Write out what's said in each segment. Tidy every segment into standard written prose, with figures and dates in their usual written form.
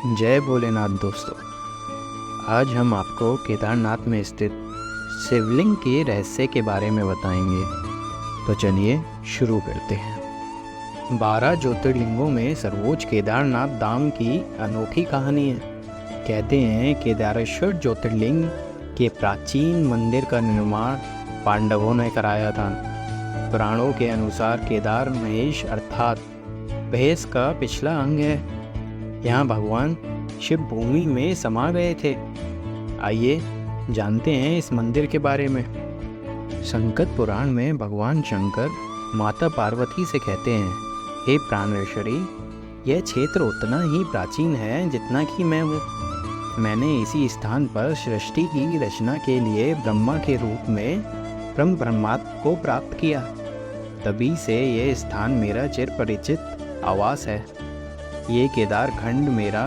जय भोलेनाथ दोस्तों। आज हम आपको केदारनाथ में स्थित शिवलिंग के रहस्य के बारे में बताएंगे। तो चलिए शुरू करते हैं। 12 ज्योतिर्लिंगों में सर्वोच्च केदारनाथ धाम की अनोखी कहानी है। कहते हैं केदारेश्वर ज्योतिर्लिंग के प्राचीन मंदिर का निर्माण पांडवों ने कराया था। पुराणों के अनुसार केदार महेश अर्थात भैंस का पिछला अंग है। यहाँ भगवान शिव भूमि में समा गए थे। आइए जानते हैं इस मंदिर के बारे में। संकट पुराण में भगवान शंकर माता पार्वती से कहते हैं, हे प्राणेश्वरी, यह क्षेत्र उतना ही प्राचीन है जितना कि मैं हूँ। मैंने इसी स्थान पर सृष्टि की रचना के लिए ब्रह्मा के रूप में ब्रह्मात्म को प्राप्त किया। तभी से यह स्थान मेरा चिर परिचित आवास है। ये केदार खंड मेरा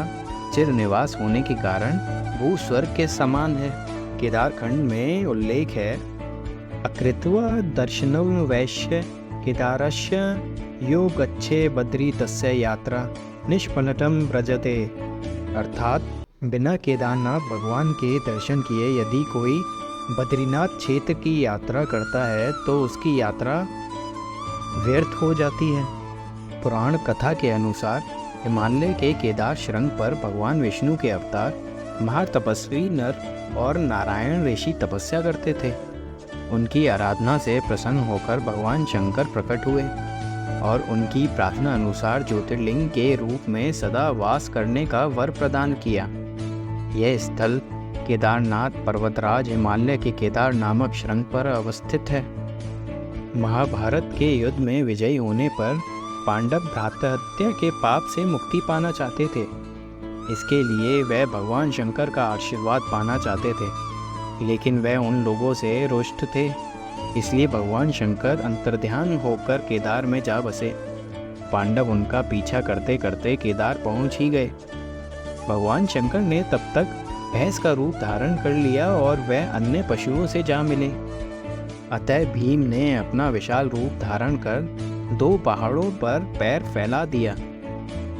चिर निवास होने के कारण भू स्वर्ग के समान है। केदार खंड में उल्लेख है, अकृत्वा दर्शनम वैश्य केदारस्य यो गच्छे बद्री तस्य यात्रा निष्फलतम व्रजते। अर्थात बिना केदारनाथ भगवान के दर्शन किए यदि कोई बद्रीनाथ क्षेत्र की यात्रा करता है तो उसकी यात्रा व्यर्थ हो जाती है। पुराण कथा के अनुसार हिमालय के केदार शृंग पर भगवान विष्णु के अवतार महातपस्वी नर और नारायण ऋषि तपस्या करते थे। उनकी आराधना से प्रसन्न होकर भगवान शंकर प्रकट हुए और उनकी प्रार्थना अनुसार ज्योतिर्लिंग के रूप में सदा वास करने का वर प्रदान किया। यह स्थल केदारनाथ पर्वतराज हिमालय के केदार नामक शृंग पर अवस्थित है। महाभारत के युद्ध में विजयी होने पर पांडव भ्रातृहत्या के पाप से मुक्ति पाना चाहते थे। इसके लिए वह भगवान शंकर का आशीर्वाद पाना चाहते थे, लेकिन वह उन लोगों से रुष्ट थे। इसलिए भगवान शंकर अंतर्ध्यान होकर केदार में जा बसे। पांडव उनका पीछा करते करते केदार पहुंच ही गए। भगवान शंकर ने तब तक भैंस का रूप धारण कर लिया और वह अन्य पशुओं से जा मिले। अतः भीम ने अपना विशाल रूप धारण कर 2 पहाड़ों पर पैर फैला दिया।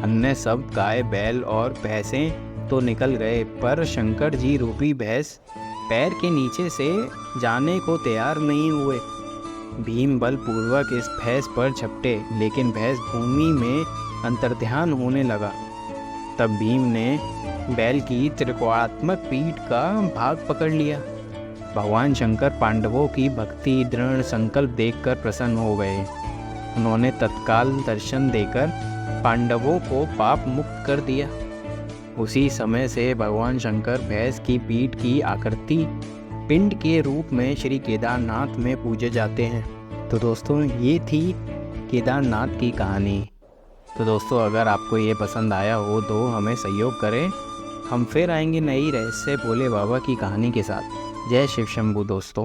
अन्य सब गाय बैल और भैंसें तो निकल गए, पर शंकर जी रूपी भैंस पैर के नीचे से जाने को तैयार नहीं हुए। भीम बलपूर्वक इस भैंस पर झपटे, लेकिन भैंस भूमि में अंतर्ध्यान होने लगा। तब भीम ने बैल की त्रिकोणात्मक पीठ का भाग पकड़ लिया। भगवान शंकर पांडवों की भक्ति दृढ़ संकल्प देखकर प्रसन्न हो गए। उन्होंने तत्काल दर्शन देकर पांडवों को पाप मुक्त कर दिया। उसी समय से भगवान शंकर भैंस की पीठ की आकृति पिंड के रूप में श्री केदारनाथ में पूजे जाते हैं। तो दोस्तों, ये थी केदारनाथ की कहानी। तो दोस्तों, अगर आपको ये पसंद आया हो तो हमें सहयोग करें। हम फिर आएंगे नई रहस्य भोले बाबा की कहानी के साथ। जय शिव शंभू दोस्तों।